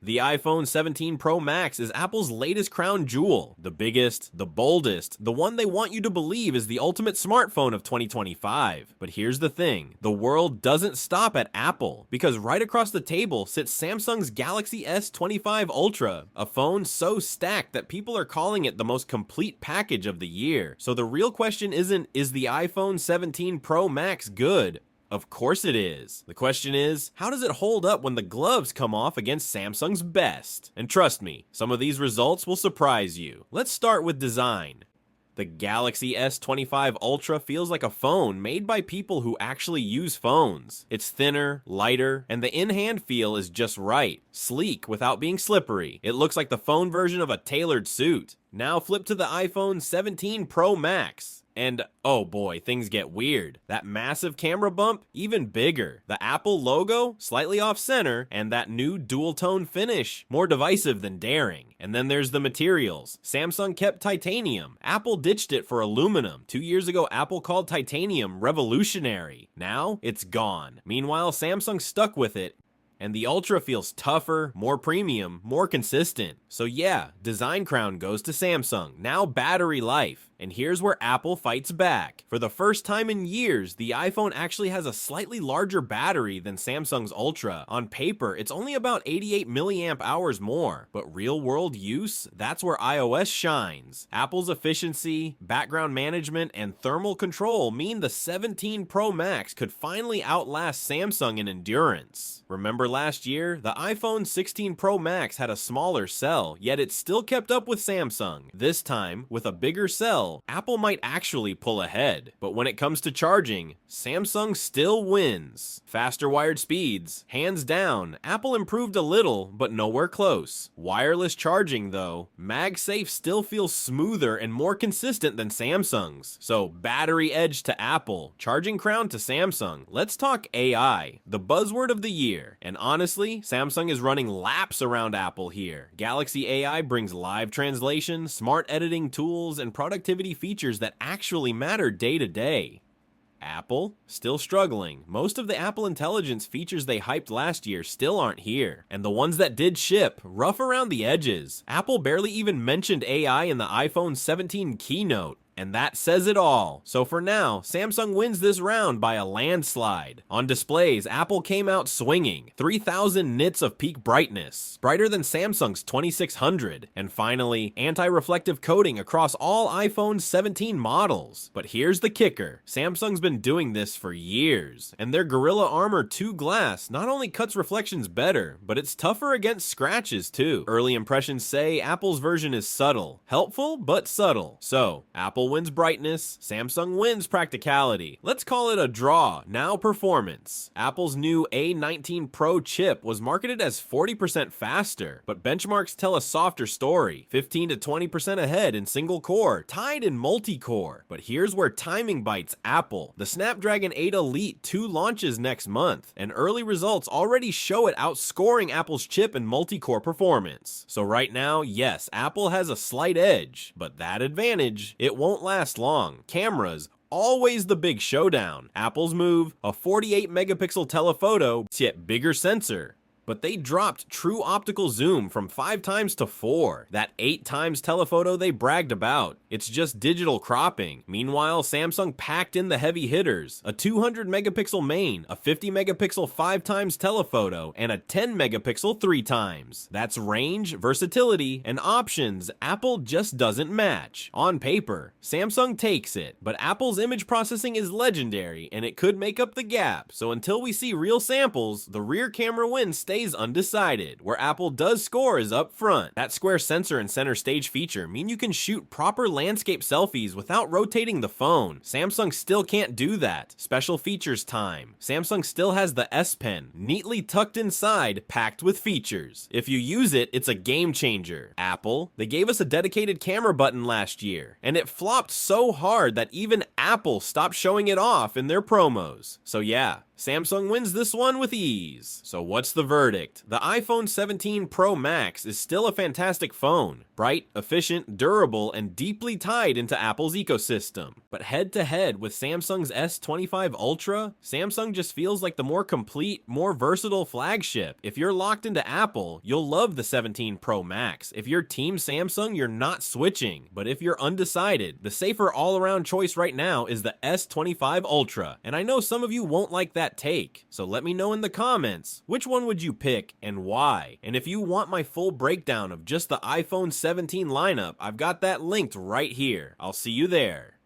The iPhone 17 Pro Max is Apple's latest crown jewel, the biggest, the boldest, the one they want you to believe is the ultimate smartphone of 2025. But here's the thing, the world doesn't stop at Apple, because right across the table sits Samsung's Galaxy S25 Ultra, a phone so stacked that people are calling it the most complete package of the year. So the real question isn't, is the iPhone 17 Pro Max good? Of course it is. The question is, how does it hold up when the gloves come off against Samsung's best? And trust me, some of these results will surprise you. Let's start with design. The Galaxy S25 Ultra feels like a phone made by people who actually use phones. It's thinner, lighter, and the in-hand feel is just right. Sleek without being slippery. It looks like the phone version of a tailored suit. Now flip to the iPhone 17 Pro Max. And oh boy, things get weird. That massive camera bump, even bigger. The Apple logo, slightly off center, and that new dual tone finish, more divisive than daring. And then there's the materials. Samsung kept titanium. Apple ditched it for aluminum. 2 years ago, Apple called titanium revolutionary. Now, it's gone. Meanwhile, Samsung stuck with it. And the Ultra feels tougher, more premium, more consistent. So yeah, design crown goes to Samsung. Now battery life. And here's where Apple fights back. For the first time in years, the iPhone actually has a slightly larger battery than Samsung's Ultra. On paper, it's only about 88 milliamp hours more. But real world use, that's where iOS shines. Apple's efficiency, background management, and thermal control mean the 17 Pro Max could finally outlast Samsung in endurance. Remember last year, the iPhone 16 Pro Max had a smaller cell, yet it still kept up with Samsung. This time, with a bigger cell, Apple might actually pull ahead. But when it comes to charging, Samsung still wins. Faster wired speeds, hands down. Apple improved a little, but nowhere close. Wireless charging though, MagSafe still feels smoother and more consistent than Samsung's. So battery edge to Apple, charging crown to Samsung. Let's talk AI, the buzzword of the year. And honestly, Samsung is running laps around Apple here. Galaxy AI brings live translation, smart editing tools, and productivity features that actually matter day to day. Apple? Still struggling. Most of the Apple Intelligence features they hyped last year still aren't here. And the ones that did ship, rough around the edges. Apple barely even mentioned AI in the iPhone 17 keynote. And that says it all. So for now, Samsung wins this round by a landslide. On displays, Apple came out swinging. 3,000 nits of peak brightness, brighter than Samsung's 2600. And finally, anti-reflective coating across all iPhone 17 models. But here's the kicker. Samsung's been doing this for years. And their Gorilla Armor 2 glass not only cuts reflections better, but it's tougher against scratches too. Early impressions say Apple's version is subtle. Helpful, but subtle. So, Apple wins brightness, Samsung wins practicality. Let's call it a draw, now performance. Apple's new A19 Pro chip was marketed as 40% faster, but benchmarks tell a softer story, 15 to 20% ahead in single core, tied in multi-core. But here's where timing bites Apple. The Snapdragon 8 Elite 2 launches next month, and early results already show it outscoring Apple's chip in multi-core performance. So right now, yes, Apple has a slight edge, but that advantage, it won't last long. Cameras, always the big showdown. Apple's move, a 48 megapixel telephoto, yet bigger sensor. But they dropped true optical zoom from 5 times to 4. That 8 times telephoto they bragged about. It's just digital cropping. Meanwhile, Samsung packed in the heavy hitters. A 200 megapixel main, a 50 megapixel 5 times telephoto, and a 10 megapixel 3 times. That's range, versatility, and options Apple just doesn't match. On paper, Samsung takes it, but Apple's image processing is legendary, and it could make up the gap. So until we see real samples, the rear camera win stays undecided. Where Apple does score is up front. That square sensor and center stage feature mean you can shoot proper landscape selfies without rotating the phone. Samsung still can't do that. Special features time. Samsung still has the S Pen, neatly tucked inside, packed with features. If you use it, it's a game changer. Apple, they gave us a dedicated camera button last year, and it flopped so hard that even Apple stopped showing it off in their promos. So yeah, Samsung wins this one with ease. So what's the verdict? The iPhone 17 Pro Max is still a fantastic phone. Bright, efficient, durable, and deeply tied into Apple's ecosystem. But head to head with Samsung's S25 Ultra, Samsung just feels like the more complete, more versatile flagship. If you're locked into Apple, you'll love the 17 Pro Max. If you're Team Samsung, you're not switching. But if you're undecided, the safer all-around choice right now is the S25 Ultra. And I know some of you won't like that take, so let me know in the comments, which one would you pick and why? And if you want my full breakdown of just the iPhone 17 lineup, I've got that linked right here. I'll see you there.